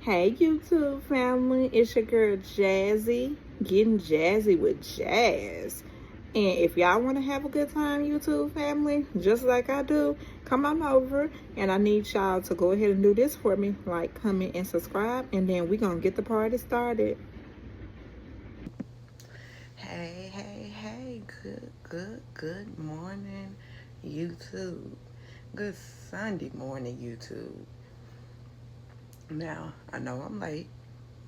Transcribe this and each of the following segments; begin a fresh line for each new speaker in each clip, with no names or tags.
Hey YouTube family, it's your girl Jazzy, getting jazzy with jazz. And if y'all want to have a good time, YouTube family, just like I do, come on over. And I need y'all to go ahead and do this for me, like, comment, and subscribe. And then we going to get the party started.
Hey, good morning, YouTube. Good Sunday morning, YouTube. Now, I know I'm late,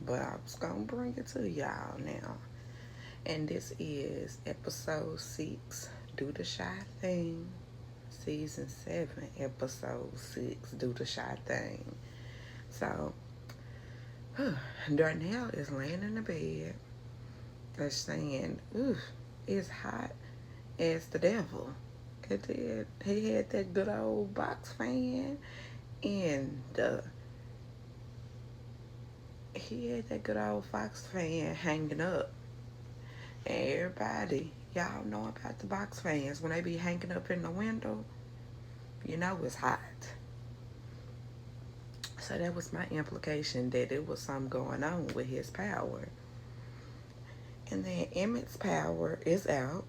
but I was gonna bring it to y'all now. And this is episode 6, Do the Shy Thing. Season 7, episode 6, Do the Shy Thing. So, Darnell is laying in the bed. They're saying, ooh, it's hot as the devil. It did. He had that good old box fan, and he had that good old box fan hanging up. And everybody, y'all know about the box fans when they be hanging up in the window. You know it's hot. So that was my implication that it was something going on with his power. And then Emmett's power is out.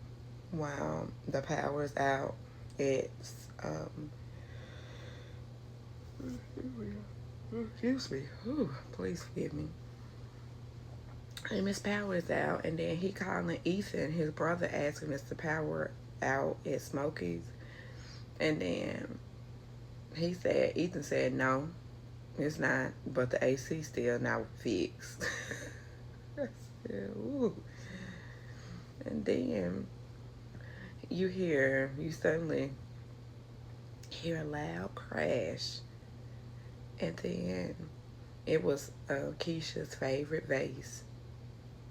While the power is out, it's excuse me. Ooh, please forgive me. And Miss Power is out, and then he calling Ethan, his brother, asking us to power out at Smokey's. And then Ethan said, no, it's not, but the AC still not fixed. I said, ooh. And then you suddenly hear a loud crash. And then it was Keisha's favorite vase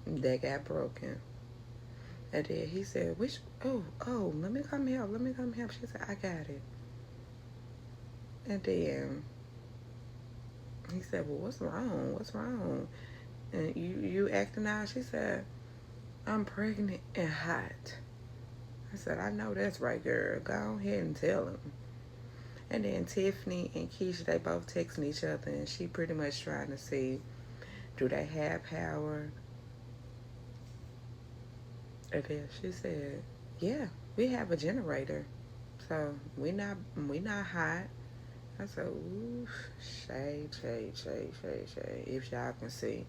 that got broken. And then he said, let me come help. She said, I got it. And then he said, well, what's wrong? And you acting out? She said, I'm pregnant and hot. I said, I know that's right, girl. Go ahead and tell him. And then Tiffany and Keisha, they both texting each other, and she pretty much trying to see, do they have power? And then she said, yeah, we have a generator. So we not hot. I said, ooh, shade. If y'all can see,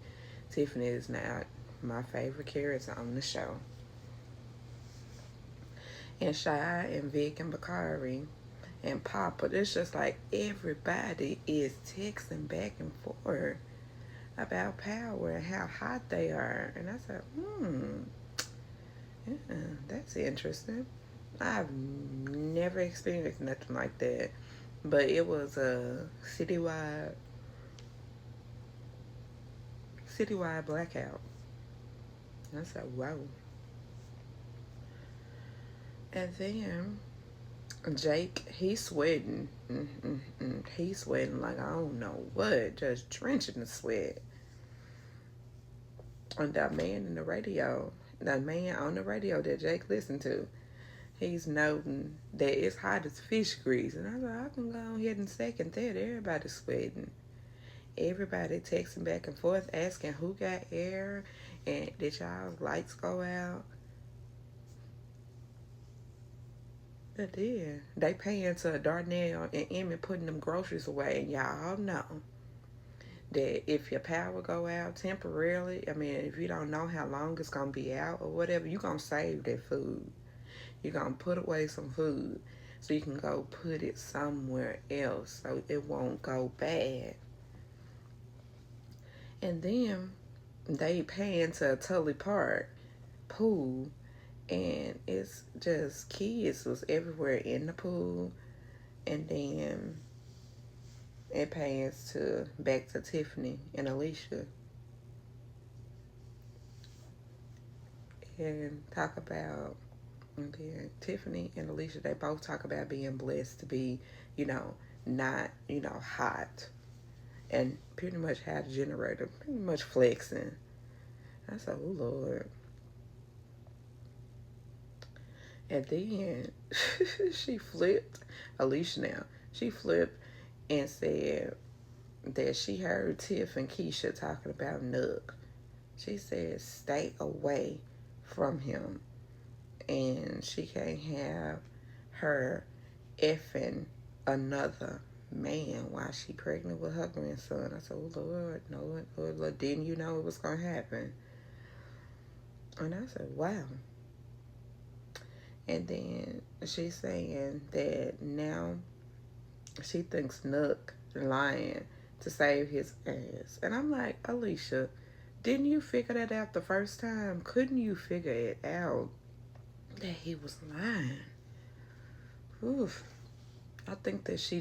Tiffany is now my favorite character on the show. And Shy and Vic and Bakari and Papa, it's just like everybody is texting back and forth about power and how hot they are. And I said, yeah, that's interesting. I've never experienced nothing like that. But it was a citywide blackout. I said, wow. And then Jake, he's sweating. He's sweating like I don't know what, just drenching in sweat. And that man on the radio that Jake listened to, he's noting that it's hot as fish grease. And I was like, I can go ahead and second that. Everybody's sweating. Everybody texting back and forth asking who got air and did y'all's lights go out. They did. They paying to Darnell and Emmett putting them groceries away, and y'all know that if your power go out temporarily, I mean, if you don't know how long it's gonna be out or whatever, you gonna save that food. You're gonna put away some food so you can go put it somewhere else so it won't go bad. And then they paying to a Tully Park pool, and it's just kids was everywhere in the pool. And then it pays back to Tiffany and Alicia, and Tiffany and Alicia, they both talk about being blessed to be, not, hot, and pretty much had a generator, pretty much flexing. I said, oh Lord. And then she flipped, Alicia now, she flipped and said that she heard Tiff and Keisha talking about Nook. She said, stay away from him. And she can't have her effing another man while she pregnant with her grandson. I said, oh, Lord, no, Lord, didn't you know it was going to happen? And I said, wow. And then she's saying that now she thinks Nook lying to save his ass. And I'm like, Alicia, didn't you figure that out the first time? Couldn't you figure it out that he was lying? Oof. I think that she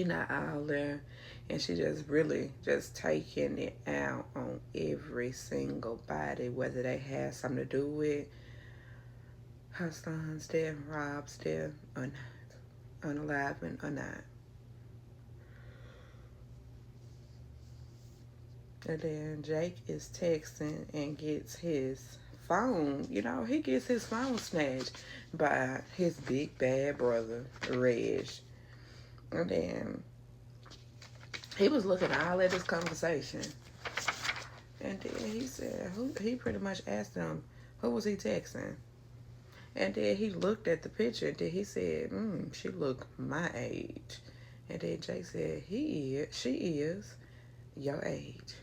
not all there, and she just really just taking it out on every single body, whether they had something to do with her son's death, Rob's death, or not, unaliving or not. And then Jake is texting and gets his phone. You know, he gets his phone snatched by his big bad brother, Reg. And then he was looking all at this conversation. And then he said, he pretty much asked him, who was he texting? And then he looked at the picture and then he said, she look my age. And then Jake said, she is your age.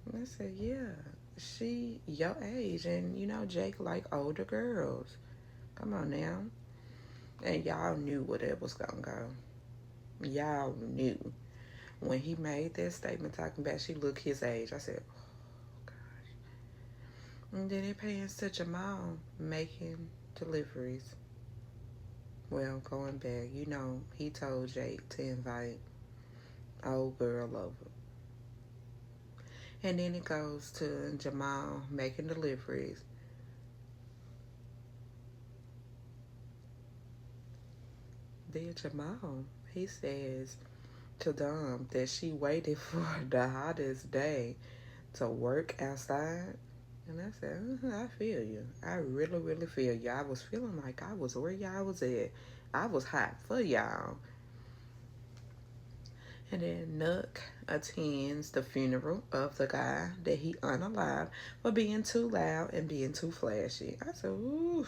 And I said, yeah, she your age. And, you know, Jake like older girls. Come on now. And y'all knew where that was going to go. Y'all knew. When he made that statement talking about she looked his age, I said, oh, gosh. And then it pans to Jamal making deliveries. Well, going back, you know, he told Jake to invite old girl over. And then it goes to Jamal making deliveries. Then Jamal, he says to Dom that she waited for the hottest day to work outside. And I said, I feel you. I really, really feel you. I was feeling like I was where y'all was at. I was hot for y'all. And then Nook attends the funeral of the guy that he unalived for being too loud and being too flashy. I said, ooh.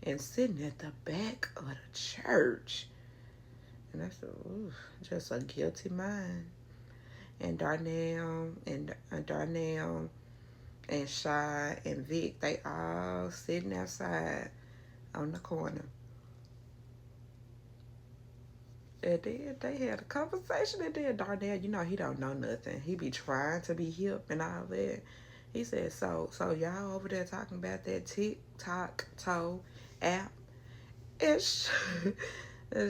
And sitting at the back of the church. And I said, ooh, just a guilty mind. And Darnell and Shy and Vic, they all sitting outside on the corner. And then they had a conversation, and then Darnell, you know, he don't know nothing. He be trying to be hip and all that. He said, so y'all over there talking about that TikTok toe app? And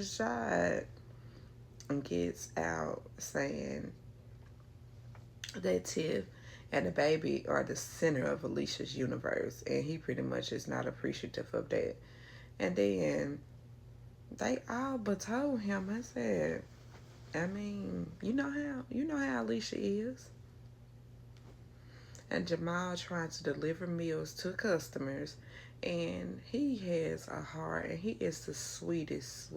Shy gets out saying that Tiff and the baby are the center of Alicia's universe, and he pretty much is not appreciative of that. And then they all but told him, I said, I mean, you know how Alicia is. And Jamal trying to deliver meals to customers, and he has a heart, and he is the sweetest,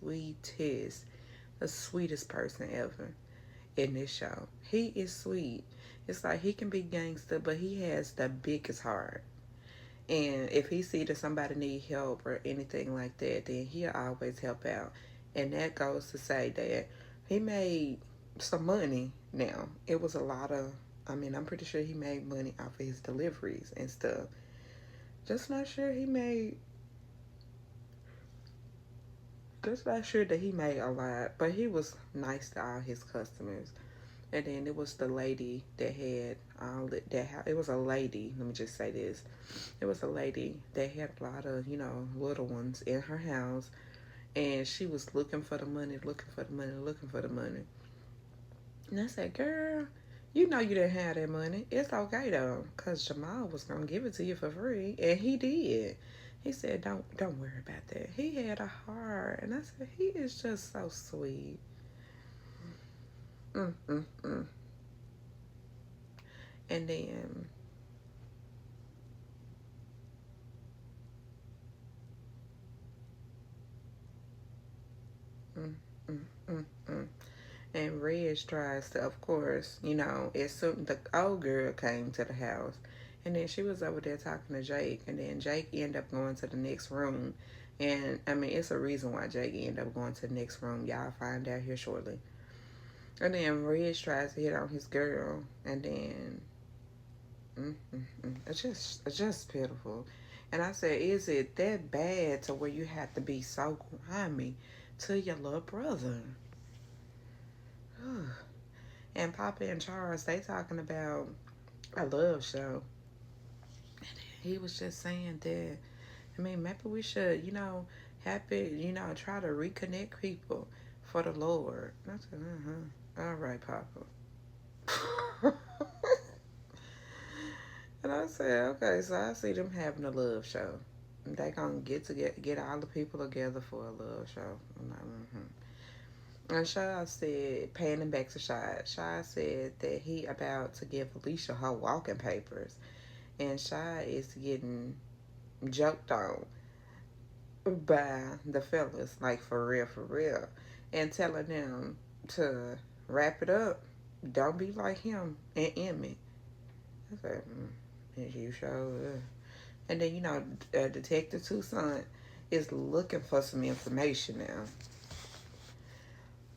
the sweetest person ever in this show. He is sweet. It's like he can be gangster, but he has the biggest heart. And if he see that somebody need help or anything like that, then he'll always help out. And that goes to say that he made some money now. It was a lot of, I'm pretty sure he made money off of his deliveries and stuff. Just not sure that he made a lot. But he was nice to all his customers. And then it was the lady that had it was a lady, let me just say this. It was a lady that had a lot of, little ones in her house. And she was looking for the money. And I said, girl, you know you didn't have that money. It's okay, though, because Jamal was going to give it to you for free. And he did. He said, don't worry about that. He had a heart. And I said, he is just so sweet. And then then Reg tries to, of course, as soon the old girl came to the house, and then she was over there talking to Jake, and then Jake ended up going to the next room. And I mean, it's a reason why Jake ended up going to the next room. Y'all find out here shortly. And then Reg tries to hit on his girl, and then it's just pitiful. And I said, is it that bad to where you have to be so grimy to your little brother? And Papa and Charles, they talking about a love show. He was just saying that, I mean, maybe we should, try to reconnect people for the Lord. I said, all right, Papa. And I said, okay, so I see them having a love show. They gonna get all the people together for a love show. I'm like, And Shy said, panning back to Shy, Shy said that he about to give Alicia her walking papers. And Shy is getting joked on by the fellas, like for real. And telling them to wrap it up. Don't be like him and Emmett. I said, you sure? And then, Detective Tucson is looking for some information now.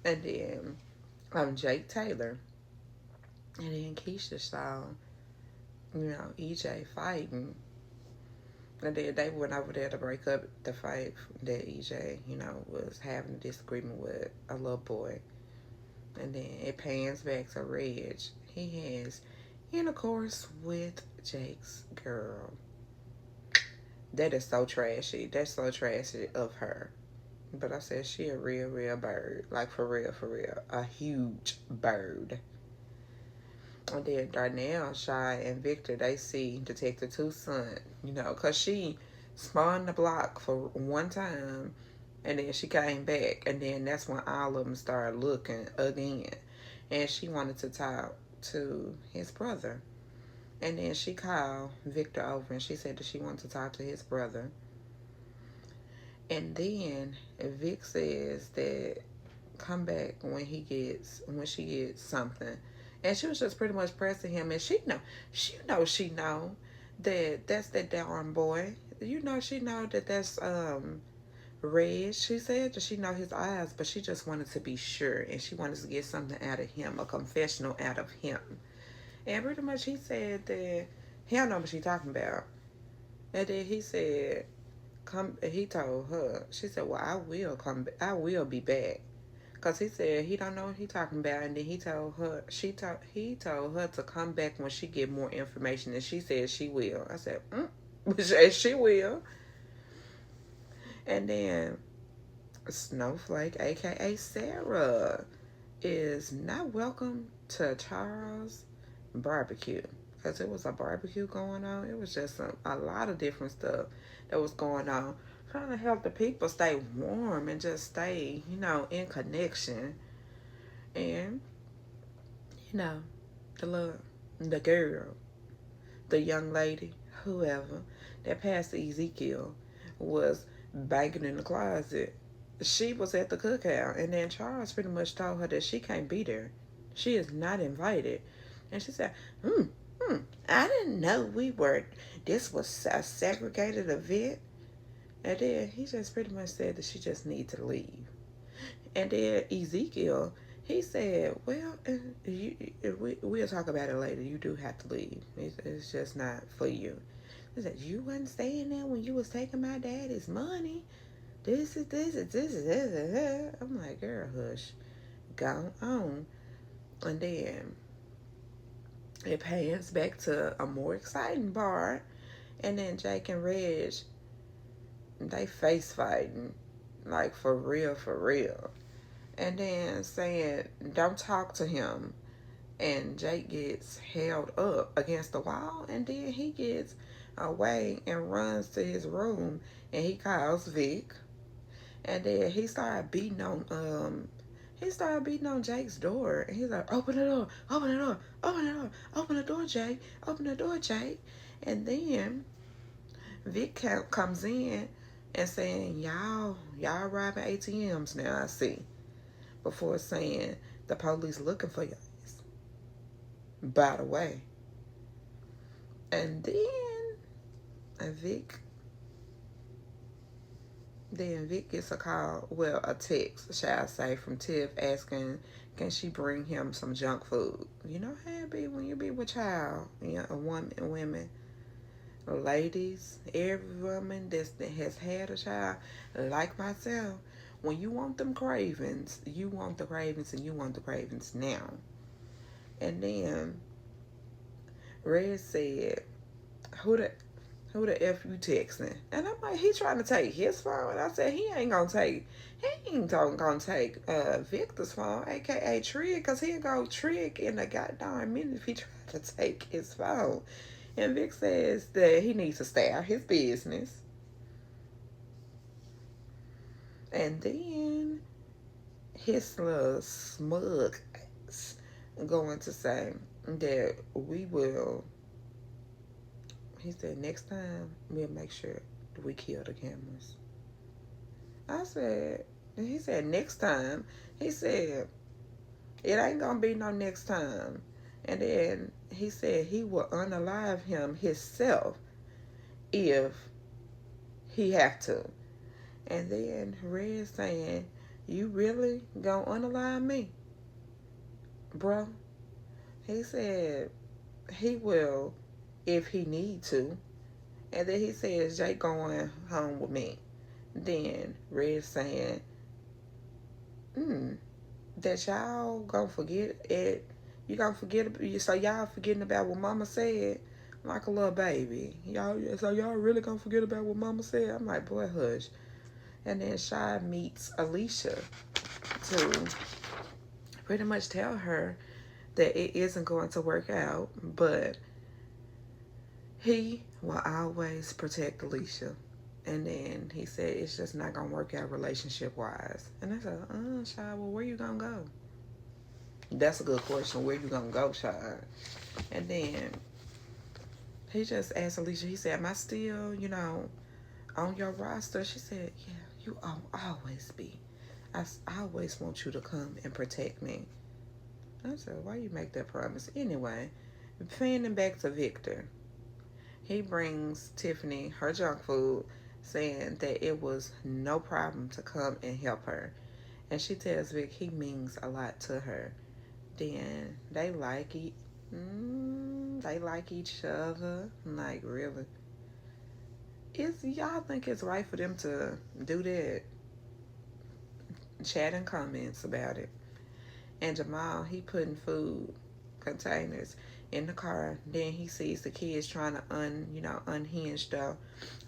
And then Jake Taylor. And then Keisha saw, EJ fighting. And then they went over there to break up the fight that EJ, was having a disagreement with a little boy. And then it pans back to Reg. He has intercourse with Jake's girl. That is so trashy. That's so trashy of her. But I said she a real bird. Like for real. A huge bird. And then Darnell, Shy, and Victor, they see Detective Tucson, because she spawned the block for one time, and then she came back, and then that's when all of them started looking again. And she wanted to talk to his brother. And then she called Victor over, and she said that she wanted to talk to his brother. And then Vic says that come back when she gets something. And she was just pretty much pressing him, and she know that that's that darn boy. She know that that's Reg. She said that she know his eyes, but she just wanted to be sure, and she wanted to get something out of him, a confessional out of him. And pretty much he said that he don't know what she talking about. And then he said, he told her, she said, well, I will be back. Because he said he don't know what he talking about. And then he told her, he told her to come back when she get more information. And she said she will. I said, she will. And then Snowflake, a.k.a. Sarah, is not welcome to Charles' barbecue. Because it was a barbecue going on. It was just a lot of different stuff that was going on. Trying to help the people stay warm and just stay, in connection. And, the girl, the young lady, whoever, that Pastor Ezekiel was banging in the closet. She was at the cookout, and then Charles pretty much told her that she can't be there. She is not invited. And she said, I didn't know this was a segregated event. And then he just pretty much said that she just needs to leave. And then Ezekiel, he said, well, we'll talk about it later. You do have to leave. It's just not for you. He said, you wasn't staying there when you was taking my daddy's money. This is. I'm like, girl, hush. Go on. And then it pans back to a more exciting part. And then Jake and Reg, they face fighting, like for real. And then saying, don't talk to him. And Jake gets held up against the wall, and then he gets away and runs to his room, and he calls Vic. And then he started beating on Jake's door, and he's like, open the door, Jake, open the door, Jake. And then Vic comes in and saying, y'all robbing ATMs now, I see. Before saying The police looking for you, by the way. And then Vic gets a call, well, a text, shall I say, from Tiff asking, can she bring him some junk food? You know how it be when you be with child, a woman, women, ladies, every woman that has had a child, like myself, when you want them cravings, you want the cravings and you want the cravings now. And then Red said, who the F you texting? And I'm like, he trying to take his phone. And I said, he ain't gonna take Victor's phone, aka Trig, because he'll go Trig in a goddamn minute if he try to take his phone. And Vic says that he needs to stay out his business. And then his little smug ass going to say that we will, he said, next time we'll make sure that we kill the cameras. I said, and he said, next time. He said, it ain't gonna be no next time. And then he said he will unalive him himself if he have to. And then Red saying, you really gonna unalive me, bro? He said he will if he need to. And then he says, Jake going home with me. Then Red saying, that y'all gonna forget it. You gonna forget, so y'all forgetting about what mama said like a little baby. So y'all really gonna forget about what mama said? I'm like, boy, hush. And then Shy meets Alicia to pretty much tell her that it isn't going to work out, but he will always protect Alicia. And then he said it's just not gonna work out relationship wise. And I said, Shy, well, where you gonna go? That's a good question. Where you gonna go, Shy? And then he just asked Alicia, he said, am I still, on your roster? She said, yeah, you always be. I always want you to come and protect me. I said, why you make that promise? Anyway, fanning back to Victor. He brings Tiffany her junk food, saying that it was no problem to come and help her. And she tells Vic he means a lot to her. Then they like each other. Like, really? Y'all think it's right for them to do that? Chat in comments about it. And Jamal, he putting food containers in the car. Then he sees the kids trying to unhinge the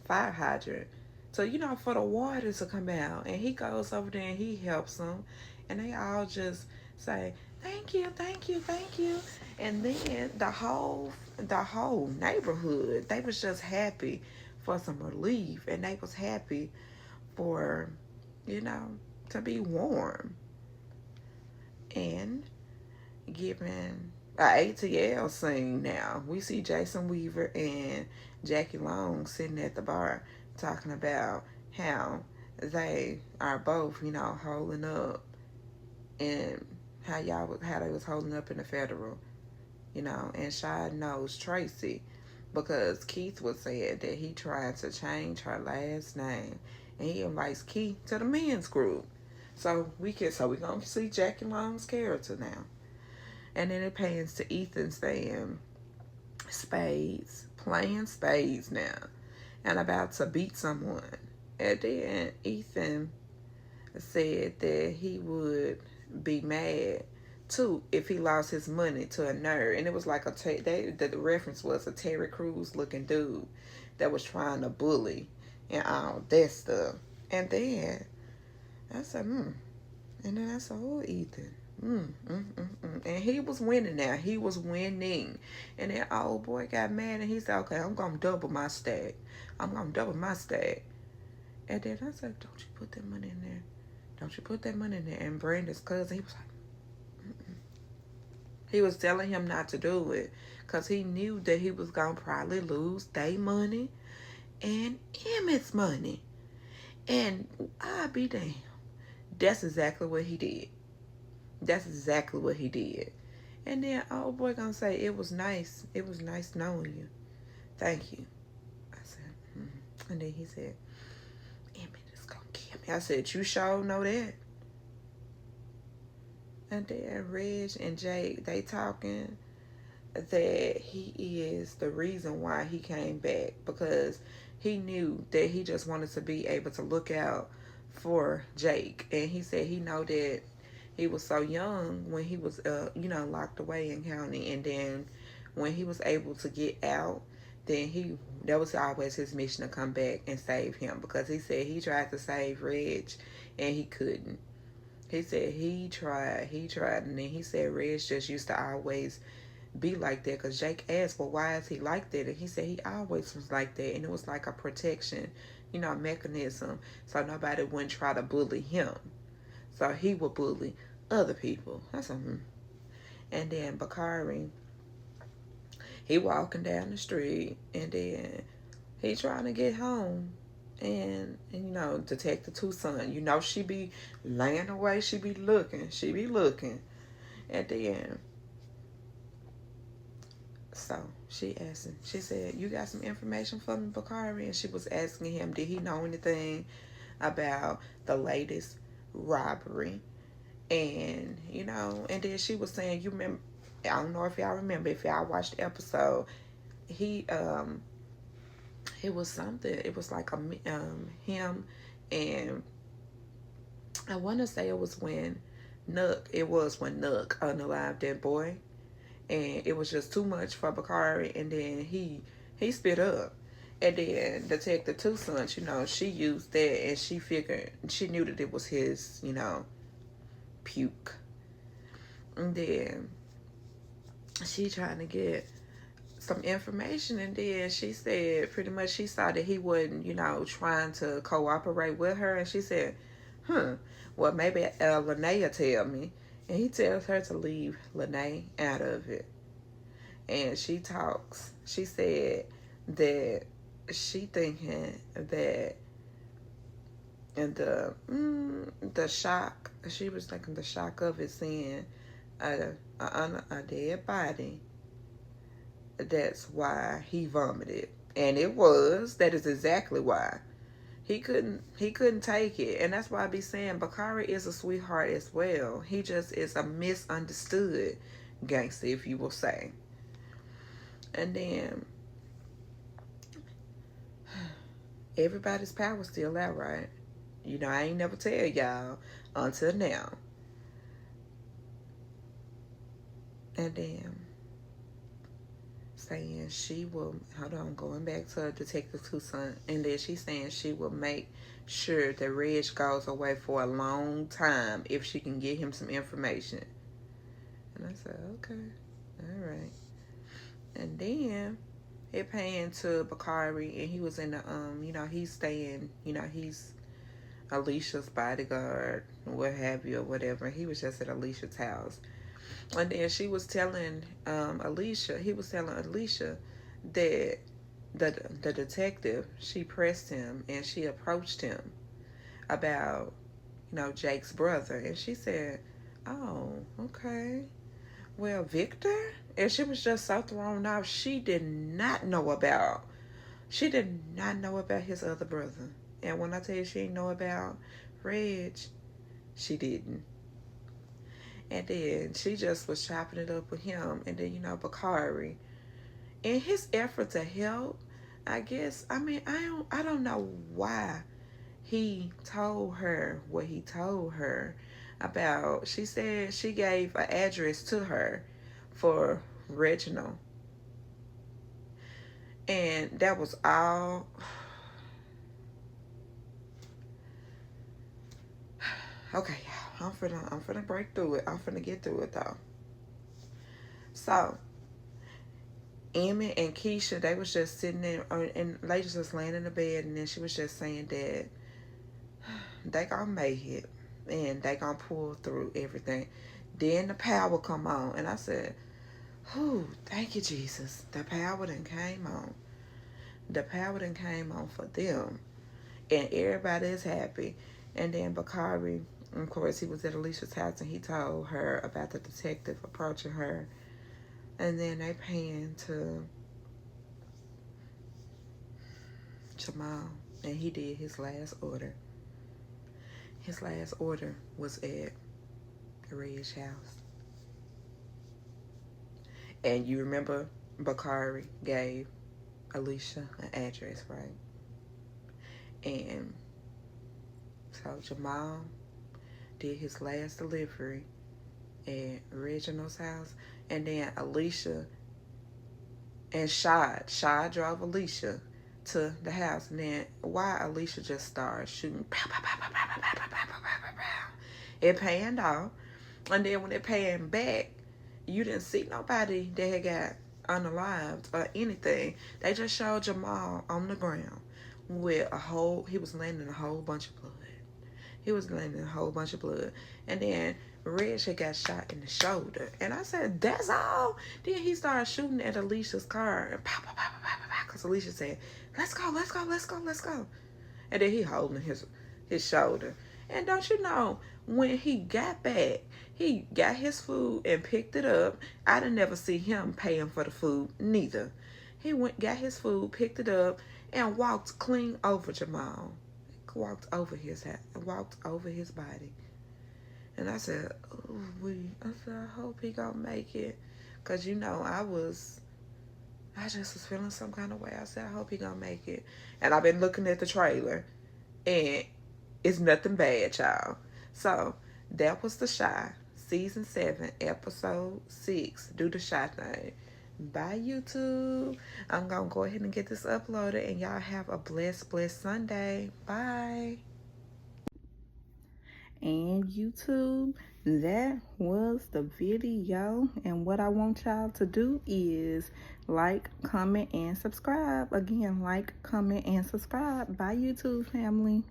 fire hydrant. So, for the water to come out. And he goes over there and he helps them. And they all just say, thank you, thank you, thank you. And then the whole neighborhood, they was just happy for some relief. And they was happy for, to be warm. And given an ATL scene now, we see Jason Weaver and Jackie Long sitting at the bar talking about how they are both, holding up, and how they was holding up in the federal, and Shy knows Tracy because Keith was saying that he tried to change her last name, and he invites Keith to the men's group. So we're gonna see Jackie Long's character now. And then it pans to Ethan saying playing spades now, and about to beat someone. And then Ethan said that he would be mad too if he lost his money to a nerd. And it was like the reference was a Terry Crews looking dude that was trying to bully and all that stuff. And then I said, And then I said, oh, Ethan. And he was winning now. He was winning. And then old boy got mad and he said, okay, I'm going to double my stack. And then I said, don't you put that money in there. Don't you put that money in there. And Brandon's cousin, he was like, He was telling him not to do it because he knew that he was going to probably lose their money and Emmett's money. And I'll be damned. That's exactly what he did. That's exactly what he did. And then old boy gonna say, it was nice. It was nice knowing you. Thank you. I said, And then he said, Emmett is gonna kill me. I said, you sure know that? And then Reg and Jake, they talking that he is the reason why he came back, because he knew that he just wanted to be able to look out for Jake. And he said he know that he was so young when he was locked away in county, and then when he was able to get out, then that was always his mission to come back and save him, because he said he tried to save Reg and he couldn't. He said he tried, and then he said Reg just used to always be like that, because Jake asked, well, why is he like that? And he said he always was like that, and it was like a protection, mechanism, so nobody wouldn't try to bully him. So he would bully other people. That's something. And then Bakari, he walking down the street, and then he trying to get home. And Detective Tucson, she be laying away, she be looking. And then, so she asked him, she said, you got some information for me, Bakari? And she was asking him, did he know anything about the latest robbery? And, and then she was saying, you remember, I don't know if y'all remember, if y'all watched the episode, it was something, it was like him, and I want to say it was when Nuck unalived that boy, and it was just too much for Bakari, and then he spit up. And then Detective Tucson, she used that, and she figured, she knew that it was his, puke. And then she trying to get some information, and then she said pretty much she saw that he wasn't, trying to cooperate with her, and she said, well, maybe Lene will tell me. And he tells her to leave Lene out of it. And she talks. She said that she thinking that in the shock, she was thinking the shock of it, seeing a dead body, that's why he vomited. And that is exactly why. He couldn't take it. And that's why I be saying Bakari is a sweetheart as well. He just is a misunderstood gangster, if you will say. And then everybody's power still out, right? I ain't never tell y'all until now. And then saying she will, going back to Detective Tucson, and then she's saying she will make sure that Reg goes away for a long time if she can get him some information. And I said, okay, all right. And then it panned to Bakari, and he was in the he's staying, he's Alicia's bodyguard, what have you, or whatever. He was just at Alicia's house. And then he was telling Alicia that the detective, she pressed him and she approached him about, Jake's brother. And she said, oh, okay. Well, Victor? And she was just so thrown off. She did not know about his other brother. And when I tell you she didn't know about Reg, she didn't. And then she just was chopping it up with him. And then, Bakari. In his effort to help, I guess, I don't know why he told her what he told her about. She said she gave an address to her for Reginald. And that was all. Okay, I'm finna break through it. I'm finna get through it though. So, Emmett and Keisha, they was just sitting there, and they just laying in the bed, and then she was just saying that they gonna make it, and they gonna pull through everything. Then the power come on, and I said, "Whew, thank you, Jesus. The power done came on. The power done came on for them, and everybody is happy." And then Bakari Of course, he was at Alicia's house and he told her about the detective approaching her. And then they pan to Jamal, and he did his last order. His last order was at the Red's house. And you remember Bakari gave Alicia an address, right? And so Jamal did his last delivery at Reginald's house. And then Alicia and Shad drove Alicia to the house. And then why Alicia just started shooting. Pow, pow, pow, pow, pow, pow, pow, pow, pow, pow, pow. It panned off. And then when it panned back, you didn't see nobody that had got unalived or anything. They just showed Jamal on the ground with he was laying in a whole bunch of blood. He was laying in a whole bunch of blood. And then Reg had got shot in the shoulder. And I said, that's all? Then he started shooting at Alicia's car. And pow, pow, pow, pow, pow, pow, because Alicia said, let's go, let's go, let's go, let's go. And then he holding his shoulder. And don't you know, when he got back, he got his food and picked it up. I didn't never see him paying for the food, neither. He got his food, picked it up, and walked clean over Jamal. Walked over his head, walked over his body. And I said, I hope he gonna make it. Because, you know, I just was feeling some kind of way. I said, I hope he gonna make it. And I've been looking at the trailer, and it's nothing bad, y'all. So, that was The Shy, Season 7, Episode 6, Do the Shy Thing. Bye, YouTube. I'm going to go ahead and get this uploaded, and y'all have a blessed Sunday. Bye.
And YouTube, that was the video. And what I want y'all to do is like, comment, and subscribe. Again, like, comment, and subscribe. Bye, YouTube family.